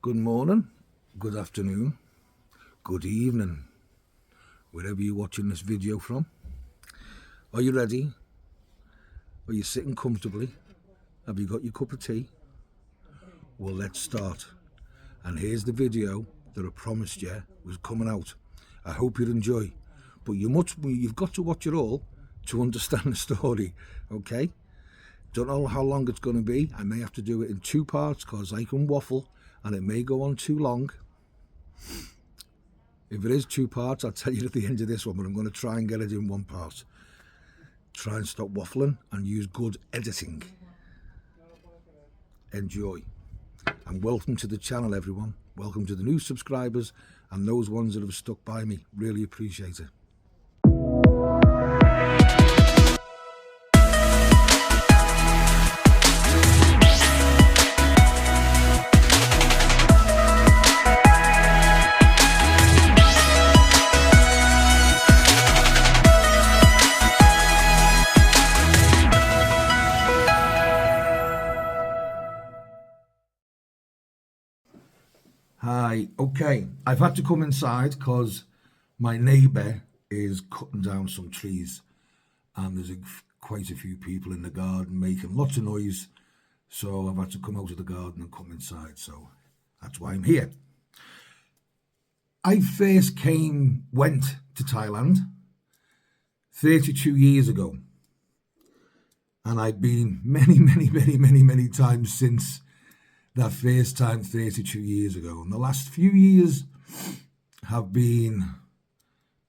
Good morning, good afternoon, good evening, wherever you're watching this video from. Are you ready? Are you sitting comfortably? Have you got your cup of tea? Well, let's start. And here's the video that I promised you was coming out. I hope you enjoy. But you've got to watch it all to understand the story, okay? Don't know how long it's going to be. I may have to do it in two parts because I can waffle and it may go on too long. If it is two parts, I'll tell you at the end of this one, but I'm going to try and get it in one part. Try and stop waffling and use good editing. Enjoy. And welcome to the channel, everyone. Welcome to the new subscribers and those ones that have stuck by me. Really appreciate it. Hi, okay, I've had to come inside because my neighbour is cutting down some trees and there's quite a few people in the garden making lots of noise, so I've had to come out of the garden and come inside, so that's why I'm here. I first went to Thailand 32 years ago, and I've been many times since that first time 32 years ago. And the last few years have been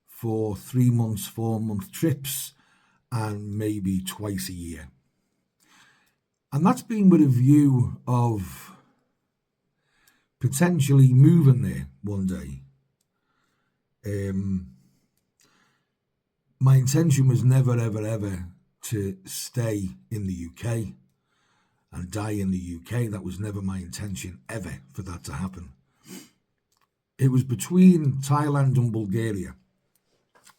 for 3 months, 4-month trips and maybe twice a year. And that's been with a view of potentially moving there one day. My intention was never, ever to stay in the UK and die in the UK. That was never my intention ever for that to happen. It was between Thailand and Bulgaria,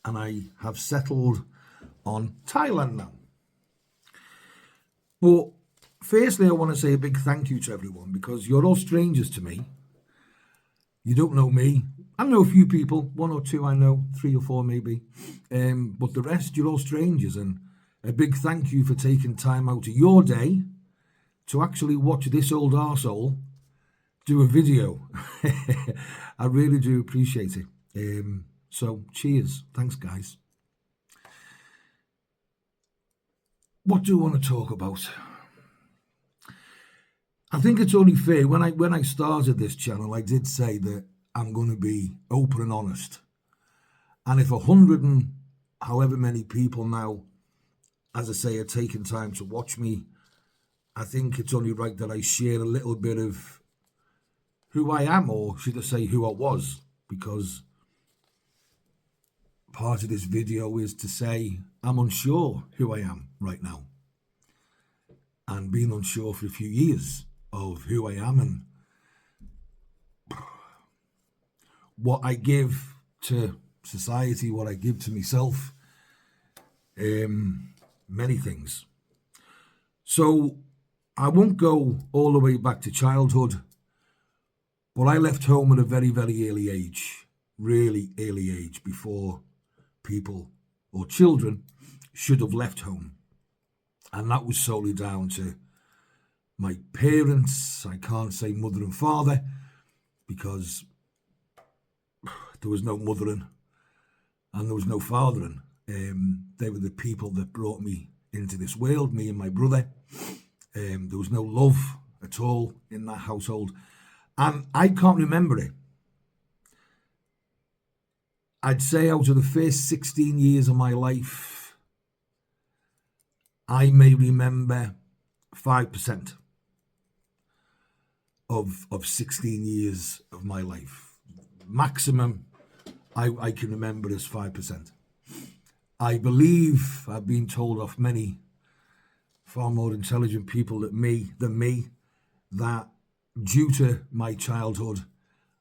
and I have settled on Thailand now. But firstly, I want to say a big thank you to everyone, because you're all strangers to me. You don't know me. I know a few people, 1 or 2 I know, 3 or 4 maybe, but the rest, you're all strangers, and a big thank you for taking time out of your day to actually watch this old arsehole do a video. I really do appreciate it. So cheers. Thanks, guys. What do I want to talk about? I think it's only fair. When I started this channel, I did say that I'm going to be open and honest. And if 100 and however many people now, as I say, are taking time to watch me, I think it's only right that I share a little bit of who I am, or should I say who I was, because part of this video is to say I'm unsure who I am right now, and been unsure for a few years of who I am and what I give to society, what I give to myself, many things. So I won't go all the way back to childhood, but I left home at a very early age, really early age, before people or children should have left home. And that was solely down to my parents. I can't say mother and father, because there was no mothering and there was no fathering. They were the people that brought me into this world, me and my brother. There was no love at all in that household, and I can't remember it. I'd say out of the first 16 years of my life, I may remember 5% of 16 years of my life. Maximum I can remember is 5%. I believe, I've been told off many far more intelligent people than me, that due to my childhood,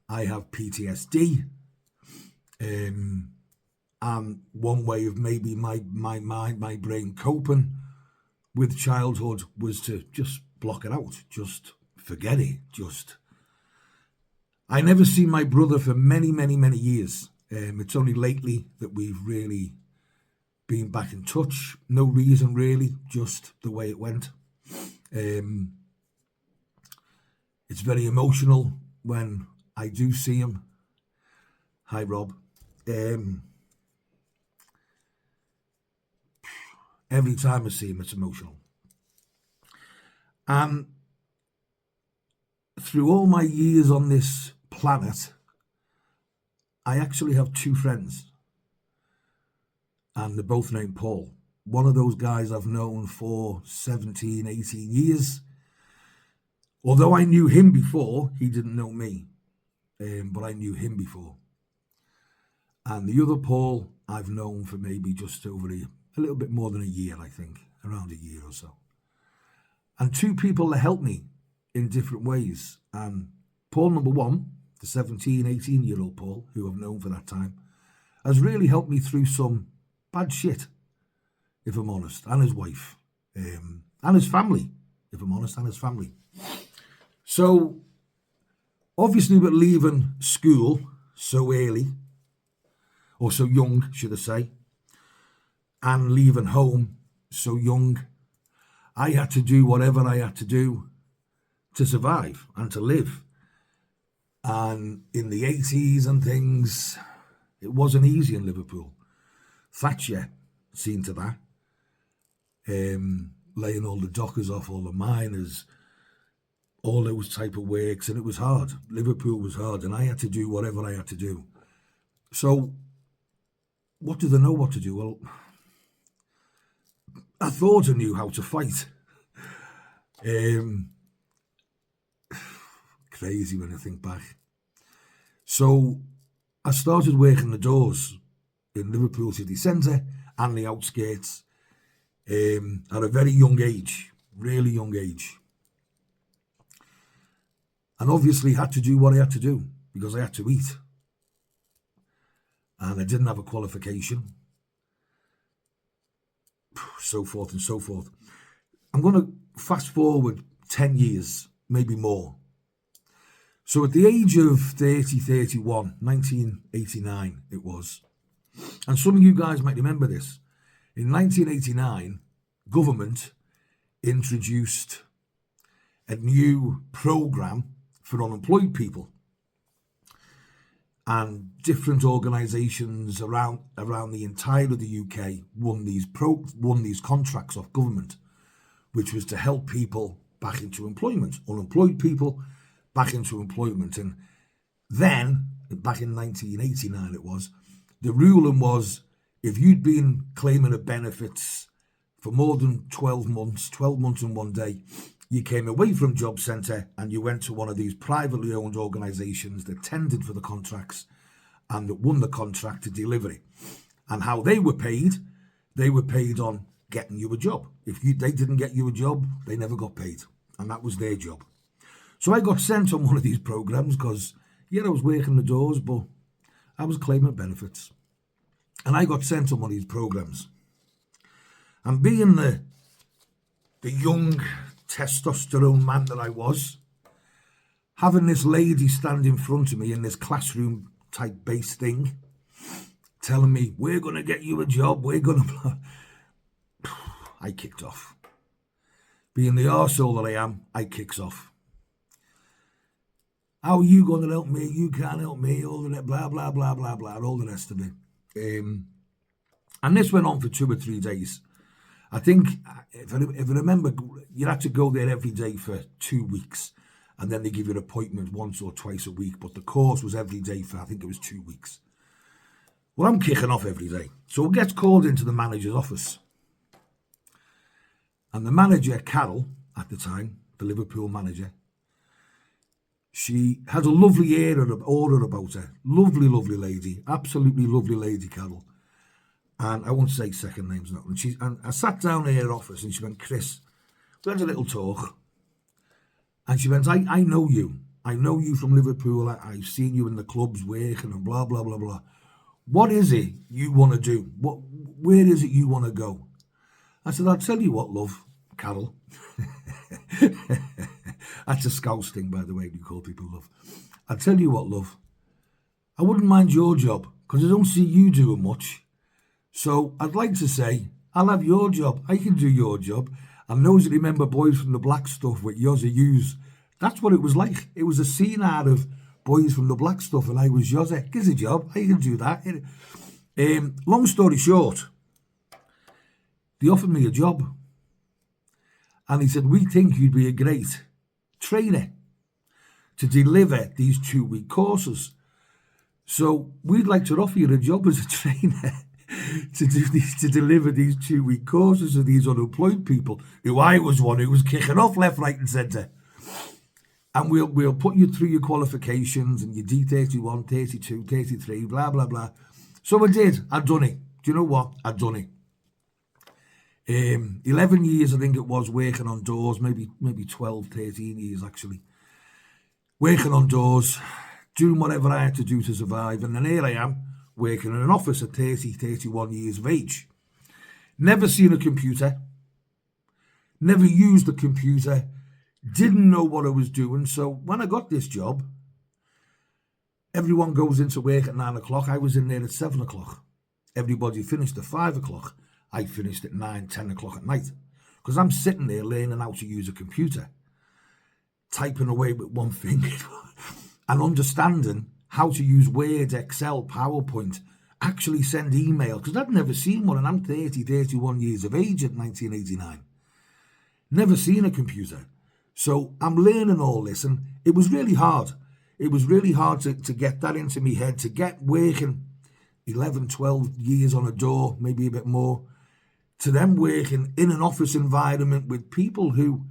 I have PTSD. And one way of maybe my mind, my brain coping with childhood was to just block it out, just forget it, just I never seen my brother for many, many, many years. It's only lately that we've really been back in touch. No reason really, just the way it went. It's very emotional when I do see him. Hi, Rob. Every time I see him, it's emotional. And through all my years on this planet, I actually have two friends, and they're both named Paul. One of those guys I've known for 17, 18 years. Although I knew him before, he didn't know me, but I knew him before. And the other Paul I've known for maybe just over a little bit more than a year, I think, around a year or so. And two people that helped me in different ways. And Paul number one, the 17, 18-year-old Paul, who I've known for that time, has really helped me through some bad shit, if I'm honest, and his wife, and his family, if I'm honest, and his family. So, obviously, with leaving school so early, or so young, should I say, and leaving home so young, I had to do whatever I had to do to survive and to live. And in the 80s and things, it wasn't easy in Liverpool. Thatcher seen to that, laying all the dockers off, all the miners, all those type of works, and it was hard. Liverpool was hard, and I had to do whatever I had to do. So, what do they know what to do? Well, I thought I knew how to fight. Crazy when I think back. So I started working the doors in Liverpool city centre and the outskirts at a very young age, really young age. And obviously had to do what I had to do because I had to eat. And I didn't have a qualification. So forth and so forth. I'm going to fast forward 10 years, maybe more. So at the age of 31, 1989 it was, and some of you guys might remember this, in 1989, government introduced a new programme for unemployed people. And different organisations around the entire of the UK won these contracts off government, which was to help people back into employment, unemployed people back into employment. And then, back in 1989 it was, the ruling was if you'd been claiming of benefits for more than 12 months in one day, you came away from Job Centre and you went to one of these privately owned organisations that tendered for the contracts and that won the contract to deliver it. And how they were paid on getting you a job. If they didn't get you a job, they never got paid. And that was their job. So I got sent on one of these programs because, I was working the doors, but I was claiming benefits. And I got sent on one of these programs. And being the young testosterone man that I was, having this lady stand in front of me in this classroom type based thing, telling me, we're going to get you a job, I kicked off. Being the arsehole that I am, I kicks off. How are you going to help me? You can't help me, all the blah, blah, blah, blah, blah, all the rest of it. And this went on for 2 or 3 days. I think, if I remember, you had to go there every day for 2 weeks. And then they give you an appointment once or twice a week. But the course was every day for, I think it was 2 weeks. Well, I'm kicking off every day. So it gets called into the manager's office. And the manager, Carol, at the time, the Liverpool manager, she had a lovely aura about her. Lovely, lovely lady. Absolutely lovely lady, Carol. And I won't say second names now. And I sat down in her office and she went, Chris, we had a little talk. And she went, I know you. I know you from Liverpool. I've seen you in the clubs working and blah, blah, blah, blah. What is it you want to do? Where is it you want to go? I said, I'll tell you what, love, Carol. That's a Scouse thing, by the way, we call people love. I'll tell you what, love, I wouldn't mind your job, because I don't see you doing much. So I'd like to say, I'll have your job. I can do your job. And those that remember Boys from the Black stuff with Yozza Hughes, that's what it was like. It was a scene out of Boys from the Black stuff, and I was Yozza. Gives a job. I can do that. Long story short, they offered me a job. And he said, we think you'd be a great trainer to deliver these 2-week courses. So we'd like to offer you a job as a trainer to deliver these 2-week courses to these unemployed people, who I was one who was kicking off left, right and centre. And we'll put you through your qualifications and your D31, 32, 33, blah, blah, blah. So I did. I'd done it. Do you know what? I'd done it. 11 years, I think it was, working on doors, maybe 12, 13 years actually. Working on doors, doing whatever I had to do to survive. And then here I am, working in an office at 30, 31 years of age. Never seen a computer, never used a computer, didn't know what I was doing. So when I got this job, everyone goes into work at 9 o'clock. I was in there at 7 o'clock. Everybody finished at 5 o'clock. I finished at 9, 10 o'clock at night. Because I'm sitting there learning how to use a computer, typing away with one finger and understanding how to use Word, Excel, PowerPoint, actually send email. Because I'd never seen one, and I'm 30, 31 years of age at 1989. Never seen a computer. So I'm learning all this, and it was really hard. It was really hard to get that into my head, to get working 11, 12 years on a door, maybe a bit more, to them working in an office environment with people who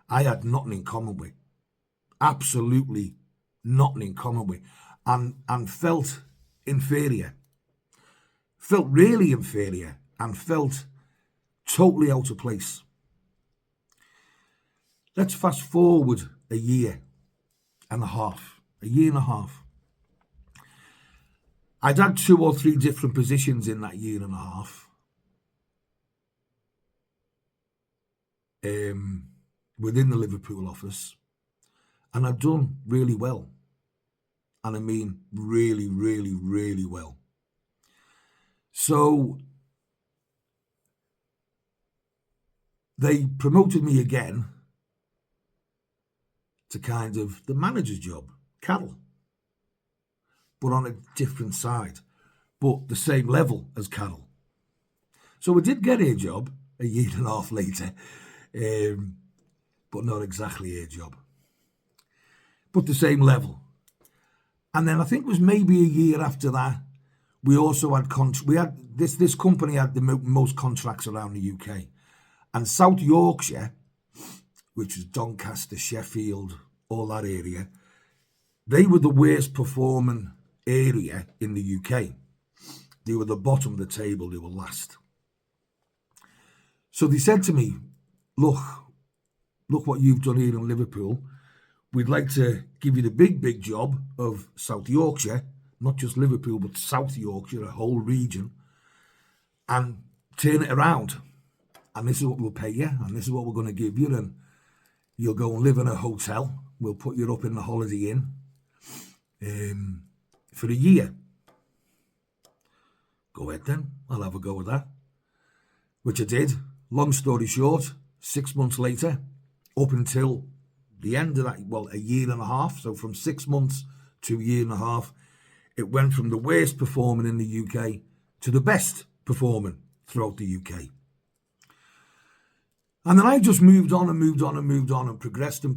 I had nothing in common with. Absolutely nothing in common with. And felt inferior. Felt really inferior and felt totally out of place. Let's fast forward a year and a half. I'd had 2 or 3 different positions in that year and a half. Within the Liverpool office. And I'd done really well. And I mean really, really, really well. So they promoted me again to kind of the manager's job, Carol, but on a different side, but the same level as Carol. So I did get a job a year and a half later, but not exactly a job, but the same level. And then I think it was maybe a year after that, we also had this company had the most contracts around the UK, and South Yorkshire, which was Doncaster, Sheffield, all that area, they were the worst performing area in the UK. They were the bottom of the table, they were last. So they said to me, look what you've done here in Liverpool. We'd like to give you the big job of South Yorkshire, not just Liverpool, but South Yorkshire, a whole region, and turn it around. And this is what we'll pay you, and this is what we're going to give you, and you'll go and live in a hotel. We'll put you up in the Holiday Inn for a year. Go ahead then, I'll have a go at that. Which I did. Long story short, 6 months later, up until the end of that, well, a year and a half. So from 6 months to a year and a half, it went from the worst performing in the UK to the best performing throughout the UK. And then I just moved on and progressed and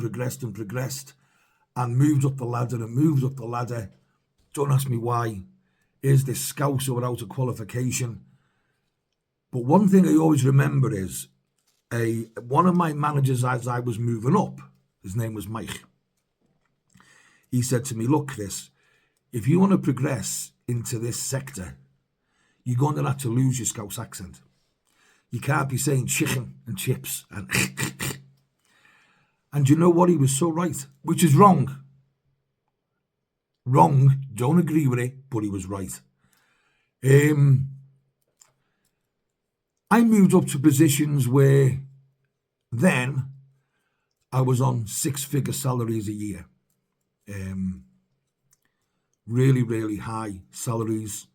moved up the ladder. Don't ask me why. Is this Scouse without a qualification? But one thing I always remember is one of my managers as I was moving up, his name was Mike. He said to me, look, Chris, if you want to progress into this sector, you're going to have to lose your Scouse accent. You can't be saying chicken and chips and you know what? He was so right, which is wrong. Wrong, don't agree with it, but he was right. I moved up to positions where then I was on six-figure salaries a year. Really, really high salaries,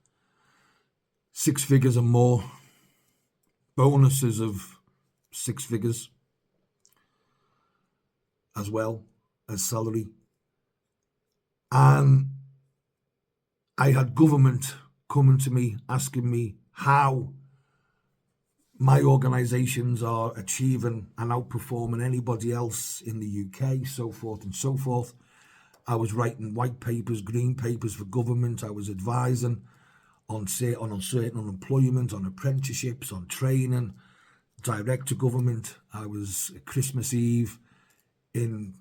six figures and more, bonuses of six figures as well as salary. And I had government coming to me asking me how my organisations are achieving and outperforming anybody else in the UK, so forth and so forth. I was writing white papers, green papers for government. I was advising on certain unemployment, on apprenticeships, on training, direct to government. I was at Christmas Eve in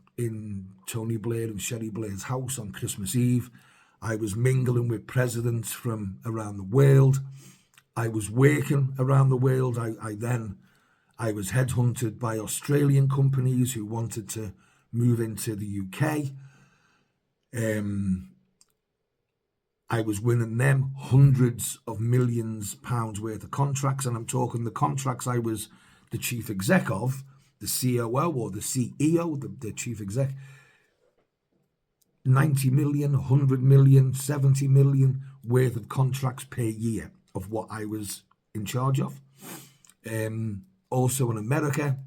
Tony Blair and Sherry Blair's house on Christmas Eve. I was mingling with presidents from around the world. I was working around the world. I was headhunted by Australian companies who wanted to move into the UK. I was winning them hundreds of millions pounds worth of contracts, and I'm talking the contracts I was the chief exec of, the COO or the CEO, the chief exec, 90 million, 100 million, 70 million worth of contracts per year of what I was in charge of. Also in America,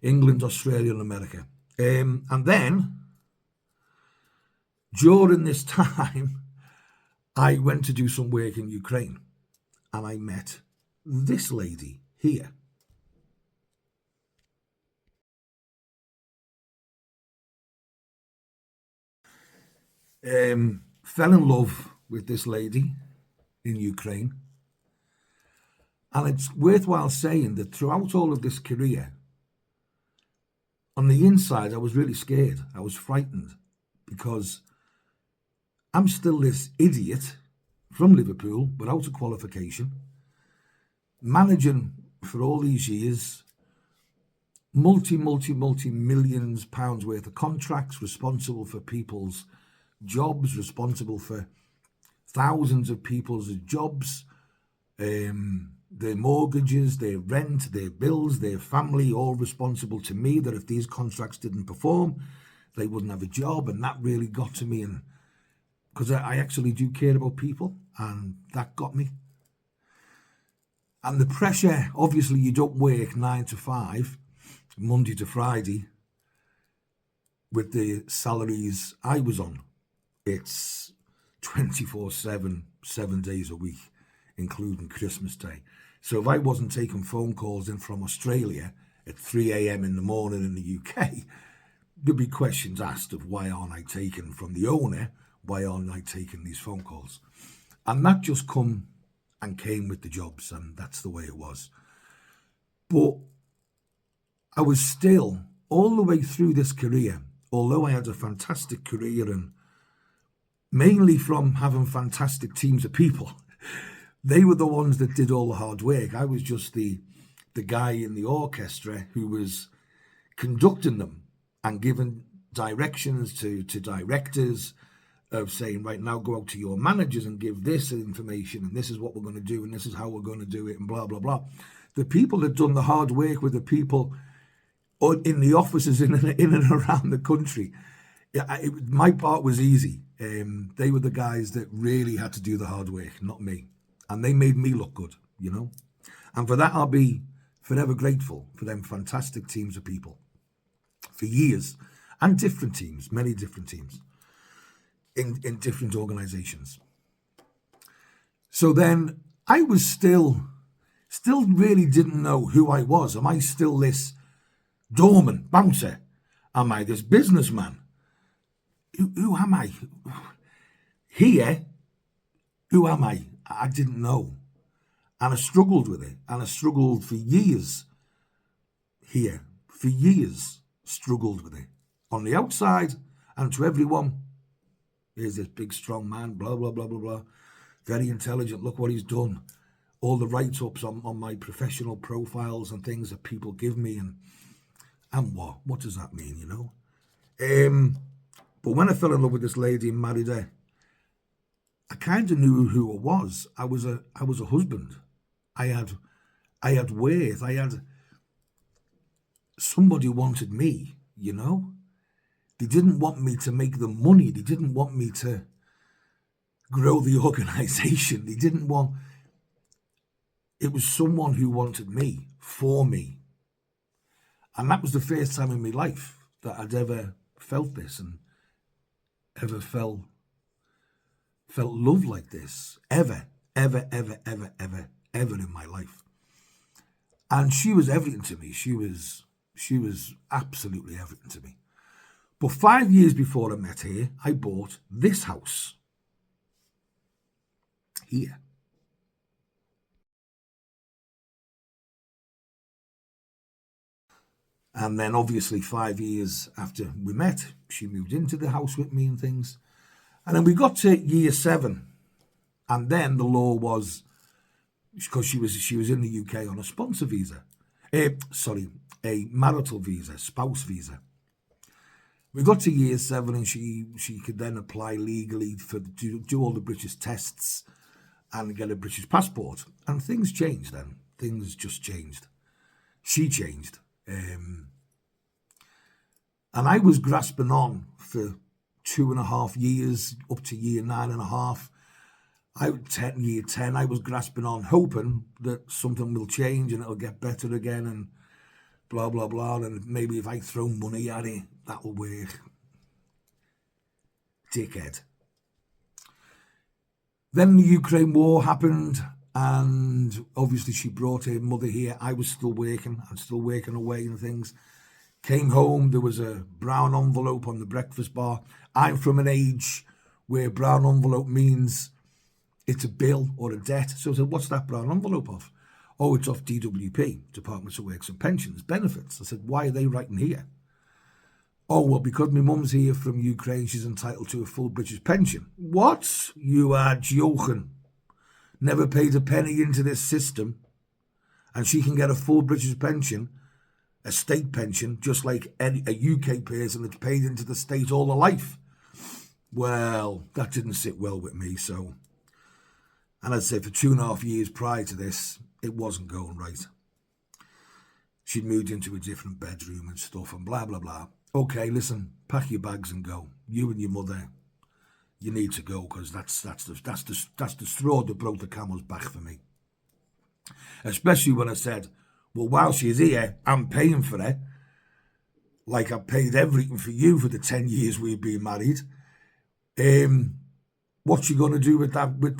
England, Australia and America. And then during this time, I went to do some work in Ukraine and I met this lady here. Fell in love with this lady in Ukraine. And it's worthwhile saying that throughout all of this career, on the inside, I was really scared. I was frightened because I'm still this idiot from Liverpool without a qualification, managing for all these years, multi millions pounds worth of contracts, responsible for people's jobs, responsible for thousands of people's jobs, their mortgages, their rent, their bills, their family, all responsible to me, that if these contracts didn't perform, they wouldn't have a job. And that really got to me, and because I actually do care about people, and that got me. And the pressure, obviously you don't work 9 to 5, Monday to Friday, with the salaries I was on. It's 24/7, 7 days a week, including Christmas Day. So if I wasn't taking phone calls in from Australia at 3 a.m. in the morning in the UK, there'd be questions asked of why aren't I taking from the owner, why aren't I taking these phone calls? And that just come and came with the jobs, and that's the way it was. But I was still, all the way through this career, although I had a fantastic career and mainly from having fantastic teams of people, they were the ones that did all the hard work. I was just the guy in the orchestra who was conducting them and giving directions to directors of saying, right, now go out to your managers and give this information, and this is what we're going to do, and this is how we're going to do it, and blah, blah, blah. The people that done the hard work were the people in the offices in and around the country. My part was easy. They were the guys that really had to do the hard work, not me. And they made me look good, you know. And for that, I'll be forever grateful for them fantastic teams of people for years, and different teams, many different teams in different organizations. So then I was still really didn't know who I was. Am I still this doorman, bouncer? Am I this businessman? Who am I? Here, who am I? I didn't know. And I struggled with it. And I struggled for years here. For years, struggled with it. On the outside, and to everyone, here's this big, strong man, blah, blah, blah, blah, blah. Very intelligent, look what he's done. All the write-ups on my professional profiles and things that people give me. And what? What does that mean, you know? But when I fell in love with this lady and married her, I kind of knew who I was. I was a husband. I had worth. I had somebody wanted me, you know. They didn't want me to make the money. They didn't want me to grow the organisation. They didn't want... It was someone who wanted me, for me. And that was the first time in my life that I'd ever felt this and ever felt love like this. Ever in my life. And she was everything to me. She was absolutely everything to me. But 5 years before I met her, I bought this house here. And then obviously 5 years after we met, she moved into the house with me and things. And then we got to year 7. And then the law was, because she was in the UK on a sponsor visa. A marital visa, spouse visa. We got to year 7 and she could then apply legally to do all the British tests and get a British passport. And things changed then. Things just changed. She changed. And I was grasping on for 2.5 years, up to year 9.5. Year 10, I was grasping on, hoping that something will change and it'll get better again and blah, blah, blah. And maybe if I throw money at it, that'll work. Dickhead. Then the Ukraine war happened, and obviously she brought her mother here. I was still working. I'm still working away and things. Came home, there was a brown envelope on the breakfast bar. I'm from an age where brown envelope means it's a bill or a debt. So I said, what's that brown envelope of? Oh, it's off DWP, Department of Works and Pensions, benefits. I said, why are they writing here? Oh, well, because my mum's here from Ukraine, she's entitled to a full British pension. What? You are joking. Never paid a penny into this system, and she can get a full British pension, a state pension, just like a UK person that's paid into the state all their life. Well, that didn't sit well with me, so... And I'd say for 2.5 years prior to this, it wasn't going right. She'd moved into a different bedroom and stuff and blah, blah, blah. Okay, listen, pack your bags and go. You and your mother, you need to go, because that's the straw that broke the camel's back for me. Especially when I said, well, while she's here, I'm paying for her. Like I paid everything for you for the 10 years we've been married. What's she going to do with that, with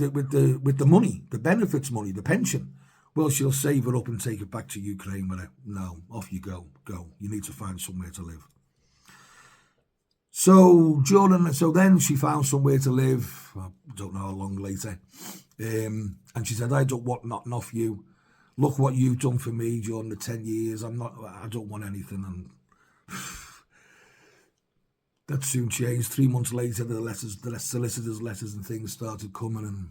the money, the benefits money, the pension? Well, she'll save it up and take it back to Ukraine with her. No, off you go. Go. You need to find somewhere to live. So then she found somewhere to live. I don't know how long later. And she said, I don't want nothing off you. Look what you've done for me during the 10 years. I don't want anything. And that soon changed. 3 months later, the solicitors' letters and things started coming,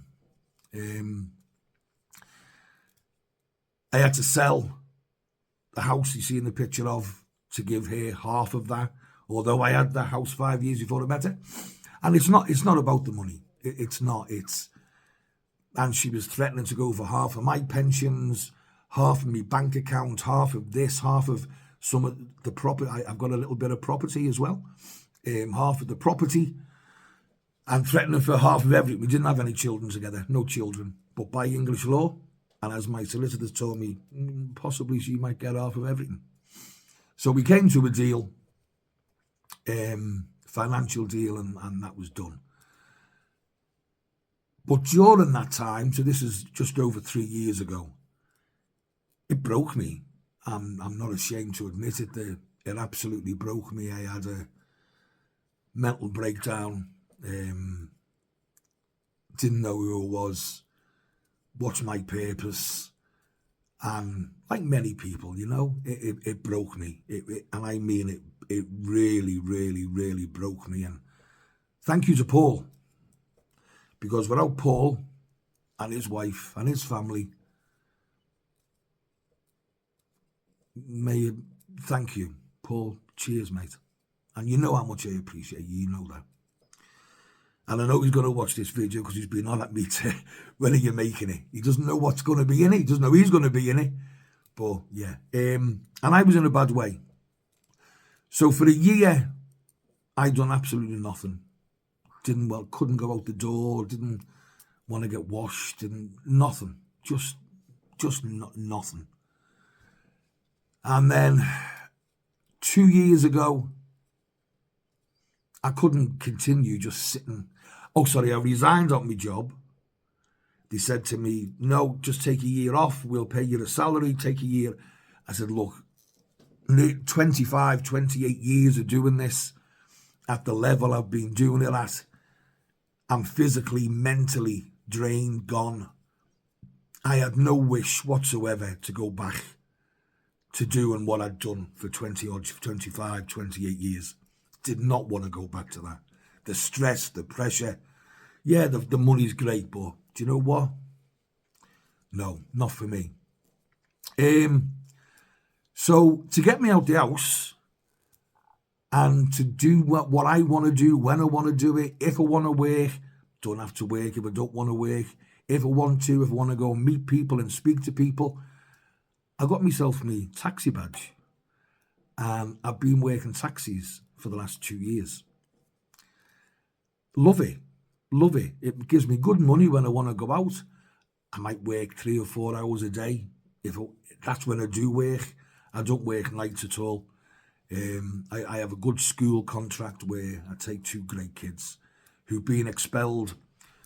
and I had to sell the house you see in the picture of to give her half of that. Although I had the house 5 years before I met her, and it's not about the money. It's not. And she was threatening to go for half of my pensions, half of my bank account, half of this, half of some of the property. I've got a little bit of property as well. Half of the property, and threatening for half of everything. We didn't have any children together, no children. But by English law, and as my solicitors told me, possibly she might get half of everything. So we came to a deal, financial deal, and that was done. But during that time, so this is just over 3 years ago, it broke me. I'm not ashamed to admit it. It absolutely broke me. I had a mental breakdown, didn't know who I was, what's my purpose, and like many people, it broke me, and I mean it really, really, really broke me. And thank you to Paul, because without Paul and his wife and his family, thank you, Paul. Cheers, mate. And you know how much I appreciate you. You know that. And I know he's going to watch this video because he's been on at me to, when are you making it? He doesn't know what's going to be in it. He doesn't know he's going to be in it. But yeah. And I was in a bad way. So for a year, I done absolutely nothing. Couldn't go out the door, didn't want to get washed, and nothing. Just nothing. And then 2 years ago, I couldn't continue just sitting. Oh, sorry, I resigned on my job. They said to me, no, just take a year off. We'll pay you a salary, take a year. I said, look, 25, 28 years of doing this at the level I've been doing it at, I'm physically, mentally drained, gone. I had no wish whatsoever to go back to doing what I'd done for 25, 28 years. Did not want to go back to that. The stress, the pressure. Yeah, the money's great, but do you know what? No, not for me. So to get me out the house and to do what I want to do, when I want to do it, if I want to work, don't have to work if I don't want to work. If I want to go and meet people and speak to people, I got myself my taxi badge. And I've been working taxis for the last 2 years. Love it. Love it. It gives me good money when I want to go out. I might work 3 or 4 hours a day. That's when I do work. I don't work nights at all. I have a good school contract where I take 2 great kids who've been expelled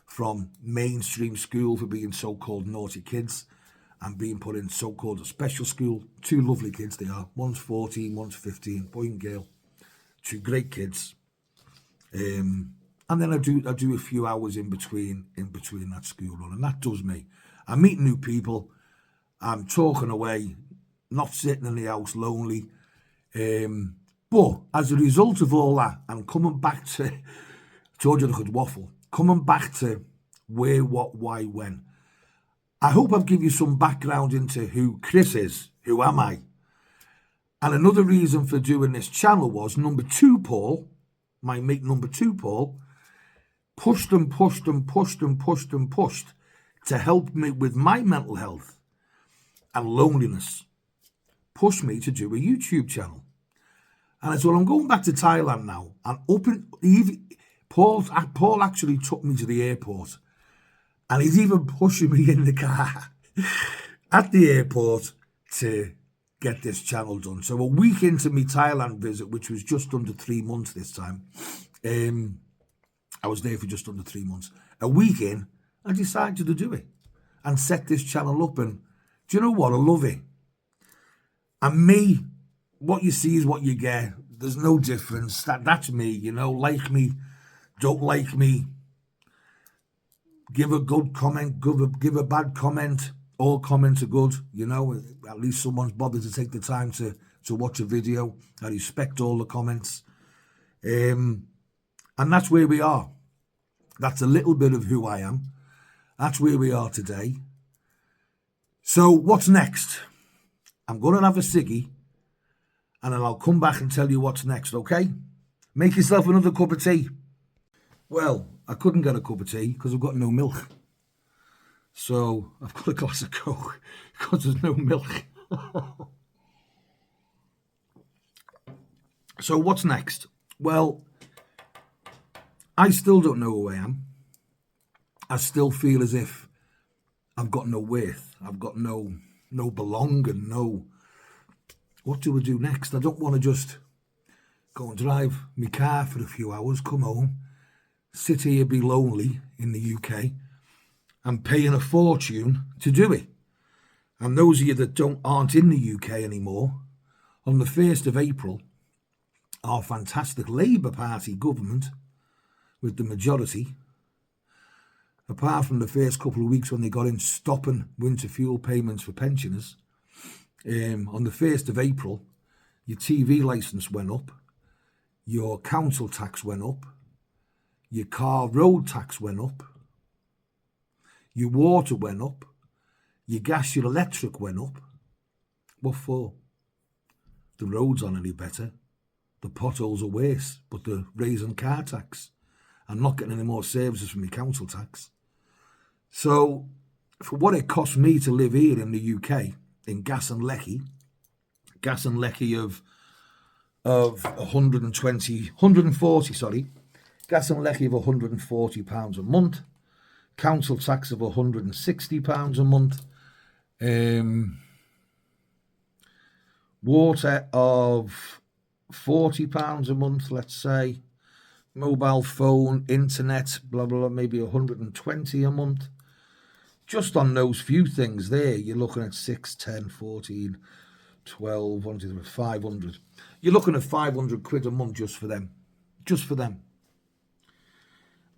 from mainstream school for being so-called naughty kids and being put in so-called a special school. 2 lovely kids they are. One's 14, one's 15, boy and girl. 2 great kids. And then I do a few hours in between that school run, and that does me. I meet new people. I'm talking away, not sitting in the house lonely. But as a result of all that, and coming back to, I told you I could waffle, coming back to where, what, why, when. I hope I've given you some background into who Chris is, who am I. And another reason for doing this channel was number 2 Paul, my mate number 2 Paul, pushed to help me with my mental health and loneliness. Pushed me to do a YouTube channel. And so I'm going back to Thailand now. And Paul actually took me to the airport. And he's even pushing me in the car at the airport to get this channel done. So a week into my Thailand visit, which was just under 3 months this time, I was there for just under 3 months. A week in, I decided to do it and set this channel up. And do you know what? I love it. And me, what you see is what you get. There's no difference. That's me, you know. Like me, don't like me. Give a good comment, give a bad comment. All comments are good, you know. At least someone's bothered to take the time to watch a video. I respect all the comments. And that's where we are. That's a little bit of who I am. That's where we are today. So what's next? I'm going to have a ciggy and then I'll come back and tell you what's next, okay? Make yourself another cup of tea. Well, I couldn't get a cup of tea because I've got no milk. So I've got a glass of Coke because there's no milk. So what's next? Well, I still don't know who I am. I still feel as if I've got no worth. I've got no belonging, no... What do I do next? I don't want to just go and drive my car for a few hours, come home, sit here, be lonely in the UK, and paying a fortune to do it. And those of you that aren't in the UK anymore, on the 1st of April, our fantastic Labour Party government, with the majority, apart from the first couple of weeks when they got in stopping winter fuel payments for pensioners, on the 1st of April, your TV licence went up, your council tax went up, your car road tax went up, your water went up, your gas, your electric went up. What for? The roads aren't any better. The potholes are worse, but they're raising car tax. I'm not getting any more services from my council tax. So, for what it cost me to live here in the UK, in gas and lecky of of 140, sorry. Gas and lecky of £140 a month. Council tax of £160 a month. Water of £40 a month, let's say. Mobile phone, internet, blah, blah, blah, maybe 120 a month. Just on those few things there, you're looking at 6, 10, 14, 12, 1, 2, 3, 500. You're looking at 500 quid a month just for them. Just for them.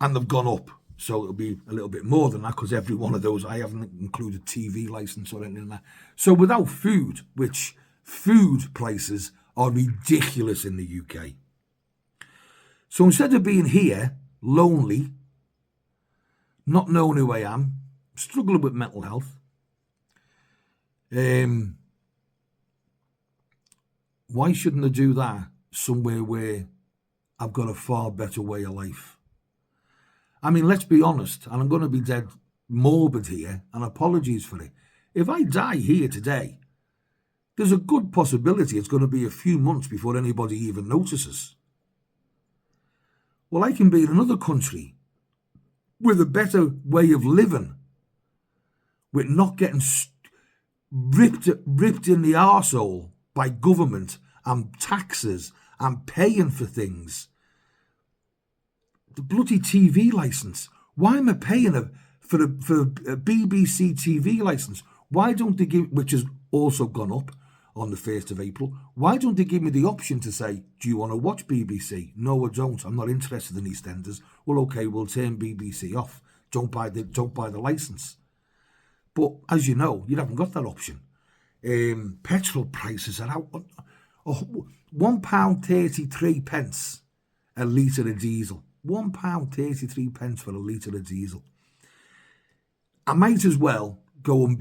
And they've gone up. So it'll be a little bit more than that because every one of those, I haven't included TV license or anything like that. So without food, which food prices are ridiculous in the UK. So instead of being here, lonely, not knowing who I am, struggling with mental health, why shouldn't I do that somewhere where I've got a far better way of life? I mean, let's be honest, and I'm going to be dead morbid here, and apologies for it. If I die here today, there's a good possibility it's going to be a few months before anybody even notices. Well, I can be in another country with a better way of living, with not getting ripped in the arsehole by government and taxes and paying for things. The bloody TV license. Why am I paying for a BBC TV license? Why don't they give, which has also gone up on the 1st of April, why don't they give me the option to say, do you want to watch BBC? No, I don't. I'm not interested in EastEnders. Well, okay, we'll turn BBC off. Don't buy the license. But as you know, you haven't got that option. Petrol prices are out. £1.33 a litre of diesel. £1.33 for a litre of diesel. I might as well go and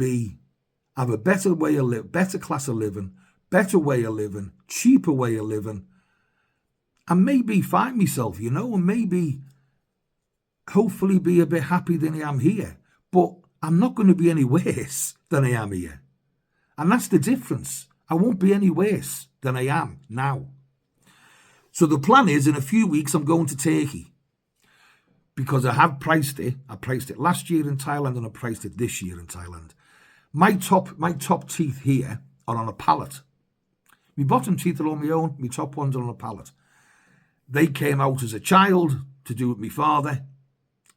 have a better way of living, better class of living, better way of living, cheaper way of living, and maybe find myself, and maybe hopefully be a bit happy than I am here. But I'm not going to be any worse than I am here. And that's the difference. I won't be any worse than I am now. So the plan is, in a few weeks, I'm going to Turkey. Because I have priced it. I priced it last year in Thailand and I priced it this year in Thailand. My top teeth here are on a pallet. My bottom teeth are on my own. My top ones are on a pallet. They came out as a child to do with my father.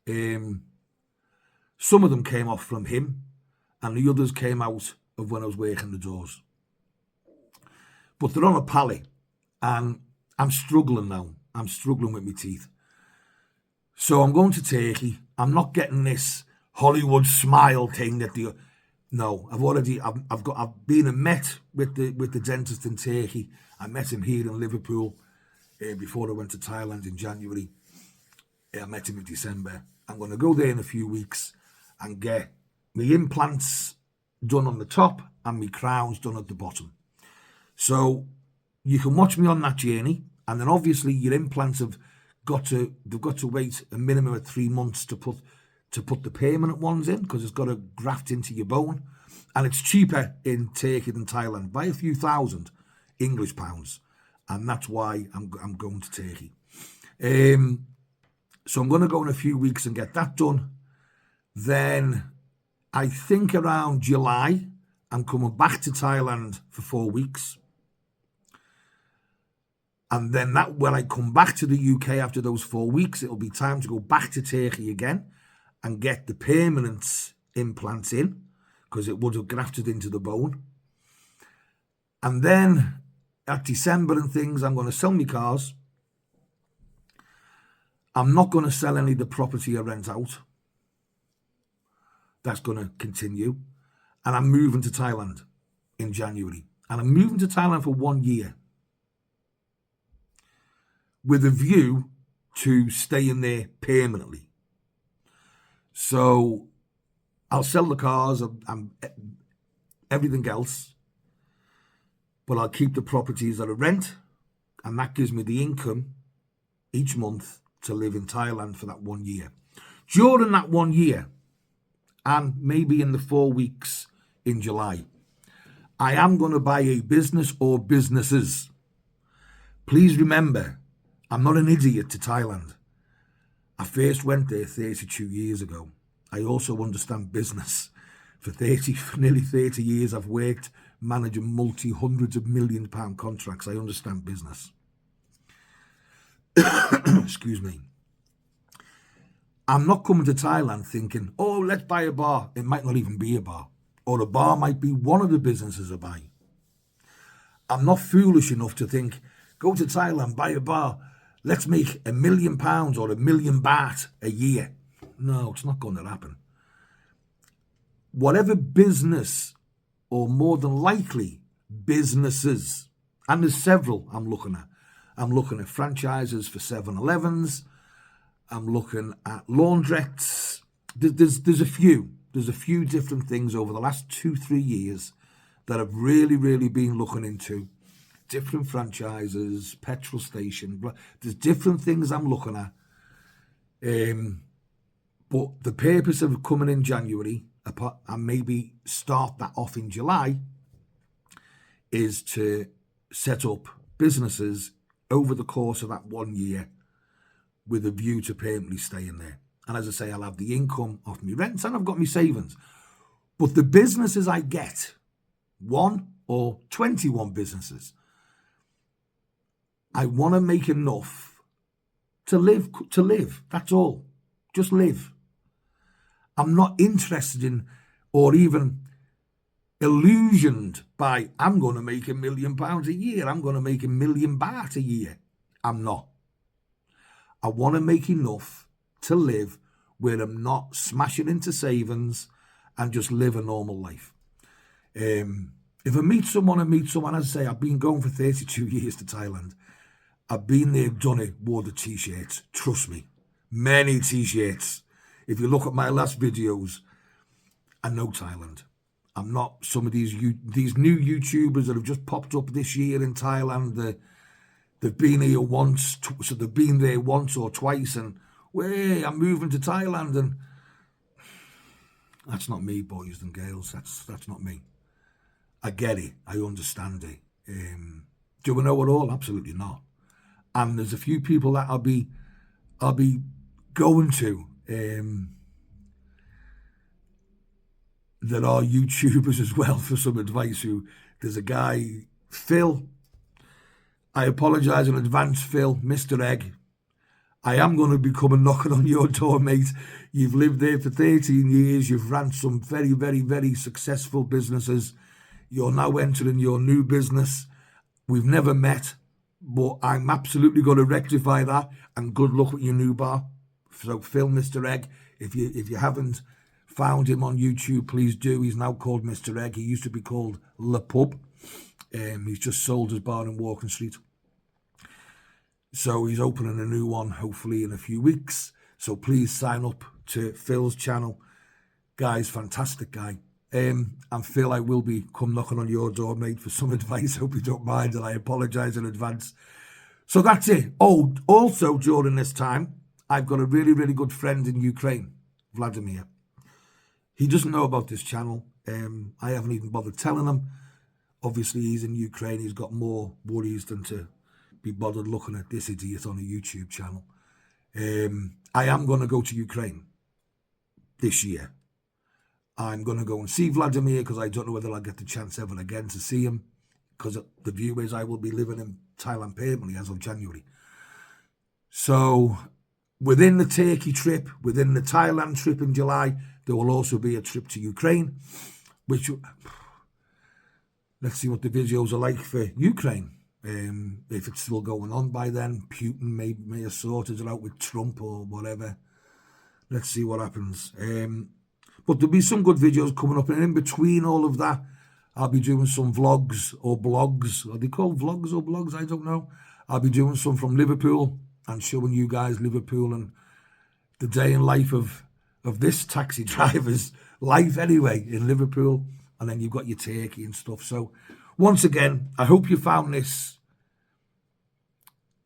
Some of them came off from him, and the others came out of when I was working the doors. But they're on a pallet, and I'm struggling now. I'm struggling with my teeth. So I'm going to Turkey. I'm not getting this Hollywood smile thing that the... No, I've been met with the dentist in Turkey. I met him here in Liverpool before I went to Thailand in January. I met him in December. I'm going to go there in a few weeks and get my implants done on the top and my crowns done at the bottom. So you can watch me on that journey, and then obviously your implants they've got to wait a minimum of 3 months to put the permanent ones in, because it's got to graft into your bone, and it's cheaper in Turkey than Thailand by a few thousand English pounds, and that's why I'm going to Turkey. So I'm going to go in a few weeks and get that done. Then I think around July I'm coming back to Thailand for 4 weeks. And then when I come back to the UK after those 4 weeks, it'll be time to go back to Turkey again and get the permanent implants in, because it would have grafted into the bone. And then at December and things, I'm going to sell my cars. I'm not going to sell any of the property I rent out. That's going to continue. And I'm moving to Thailand in January. And I'm moving to Thailand for 1 year, with a view to staying there permanently. So I'll sell the cars and everything else, but I'll keep the properties that I rent, and that gives me the income each month to live in Thailand for that 1 year. During that 1 year, and maybe in the 4 weeks in July, I am going to buy a business or businesses, Please remember, I'm not an idiot to Thailand. I first went there 32 years ago. I also understand business. For nearly 30 years, I've worked managing multi-hundreds of £1 million contracts. I understand business. Excuse me. I'm not coming to Thailand thinking, oh, let's buy a bar. It might not even be a bar. Or a bar might be one of the businesses I buy. I'm not foolish enough to think, go to Thailand, buy a bar. Let's make £1 million or £1 million baht a year. No, it's not going to happen. Whatever business, or more than likely businesses, and there's several I'm looking at. I'm looking at franchises for 7-Elevens. I'm looking at laundrettes. There's a few. There's a few different things over the last 2-3 years that I've really been looking into. Different franchises, petrol station. There's different things I'm looking at. But the purpose of coming in January, and maybe start that off in July, is to set up businesses over the course of that 1 year with a view to permanently staying there. And as I say, I'll have the income off my rents and I've got my savings. But the businesses I get, 1 or 21 businesses, I want to make enough to live. That's all. Just live. I'm not interested in, or even illusioned by, I'm going to make £1 million a year. I'm going to make £1 million baht a year. I'm not. I want to make enough to live where I'm not smashing into savings and just live a normal life. If I meet someone, as I say, I've been going for 32 years to Thailand. I've been there, done it, wore the t-shirts. Trust me, many t-shirts. If you look at my last videos, I know Thailand. I'm not some of these new YouTubers that have just popped up this year in Thailand. They've been here once, so they've been there once or twice, and way I'm moving to Thailand, and that's not me, boys and girls. That's not me. I get it. I understand it. Do I know it all? Absolutely not. And there's a few people that I'll be going to that are YouTubers as well for some advice. There's a guy, Phil. I apologise in advance, Phil, Mr. Egg. I am going to be coming knocking on your door, mate. You've lived there for 13 years. You've ran some very successful businesses. You're now entering your new business. We've never met, but I'm absolutely going to rectify that. And good luck with your new bar. So Phil, Mr. Egg, if you haven't found him on YouTube, please do. He's now called Mr. Egg. He used to be called Le Pub. He's just sold his bar in Walking Street. So he's opening a new one, hopefully in a few weeks. So please sign up to Phil's channel. Guy's fantastic guy. And Phil, I will be come knocking on your door, mate, for some advice. Hope you don't mind, and I apologise in advance. So that's it. Oh, also during this time, I've got a really good friend in Ukraine, Vladimir. He doesn't know about this channel. I haven't even bothered telling him. Obviously, he's in Ukraine. He's got more worries than to be bothered looking at this idiot on a YouTube channel. I am going to go to Ukraine this year. I'm going to go and see Vladimir because I don't know whether I'll get the chance ever again to see him, because the view is I will be living in Thailand permanently as of January. So within the Turkey trip, within the Thailand trip in July, there will also be a trip to Ukraine, which, let's see what the videos are like for Ukraine. If it's still going on by then, Putin may have sorted it out with Trump or whatever. Let's see what happens. But there'll be some good videos coming up, and in between all of that, I'll be doing some vlogs or blogs. Are they called vlogs or blogs? I don't know. I'll be doing some from Liverpool and showing you guys Liverpool and the day in life of this taxi driver's life anyway in Liverpool. And then you've got your Turkey and stuff. So once again, I hope you found this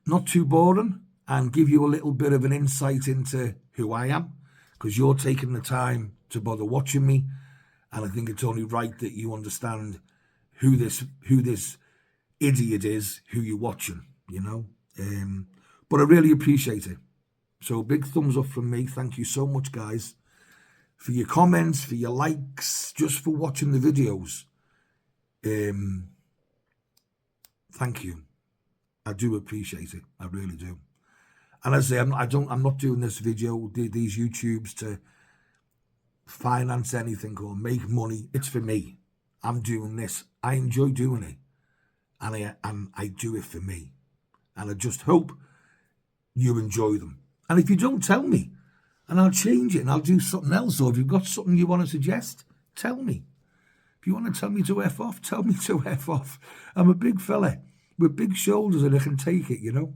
not too boring and give you a little bit of an insight into who I am, because you're taking the time to bother watching me, and I think it's only right that you understand who this idiot is, who you're watching. you know. But I really appreciate it. So big thumbs up from me. Thank you so much, guys, for your comments, for your likes, just for watching the videos. Thank you. I do appreciate it. I really do. And as I say, I'm not doing this video, these YouTubes to finance anything or make money. It's for me. I'm doing this. I enjoy doing it, and I do it for me. And I just hope you enjoy them. And if you don't, tell me, and I'll change it and I'll do something else. Or if you've got something you want to suggest, tell me. If you want to tell me to F off, tell me to F off. I'm a big fella with big shoulders and I can take it, you know.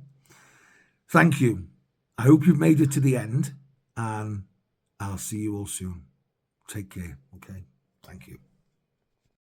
Thank you. I hope you've made it to the end, and I'll see you all soon. Take care, okay? Thank you.